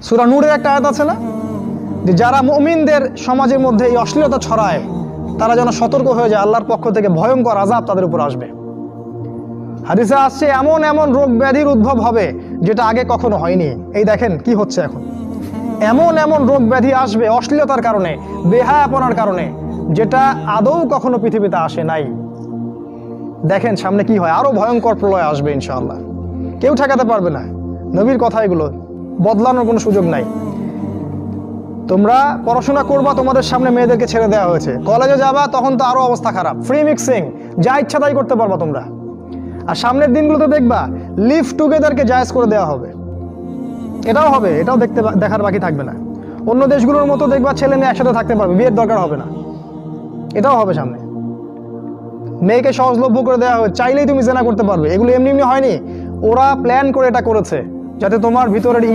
সূরা নূরের একটা আয়াত আছে না, যে যারা মুমিনদের সমাজের মধ্যে এই অশ্লীলতা ছড়ায় তারা যেন সতর্ক হয়ে যায়, আল্লাহর পক্ষ থেকে ভয়ঙ্কর আযাব তাদের উপর আসবে। হাদিসে আসছে এমন এমন রোগ ব্যাধির উদ্ভব হবে যেটা আগে কখনো হয়নি। এই দেখেন কি হচ্ছে এখন, এমন এমন রোগ ব্যাধি আসবে অশ্লীলতার কারণে, বেহায়াপনার কারণে, যেটা আদৌ কখনো পৃথিবীতে আসে নাই। দেখেন সামনে কি হয়, আরো ভয়ঙ্কর প্রলয় আসবে ইনশাআল্লাহ, কেউ ঠেকাতে পারবে না। নবীর কথা এগুলো, বদলানোর কোনো সুযোগ নাই। তোমরা পড়াশোনা করবা, তোমাদের সামনে মেয়েদেরকে ছেড়ে দেওয়া হয়েছে, কলেজে যাবা তখন তো আরো অবস্থা খারাপ, ফ্রি মিক্সিং, যা ইচ্ছা তাই করতে পারবা তোমরা। আর সামনের দিনগুলোতে দেখবা লিভ টুগেদারকে জায়েজ করে দেওয়া হবে, এটাও হবে, এটাও দেখার বাকি থাকবে না। অন্য দেশগুলোর মতো দেখবা ছেলে মেয়ে একসাথে থাকতে পারবে, বিয়ের দরকার হবে না, এটাও হবে সামনে। মেয়েকে সহজলভ্য করে দেওয়া হবে, চাইলেই তুমি জেনা করতে পারবে। এগুলো এমনি এমনি হয়নি, ওরা প্ল্যান করে এটা করেছে যাতে তোমার ভিতরের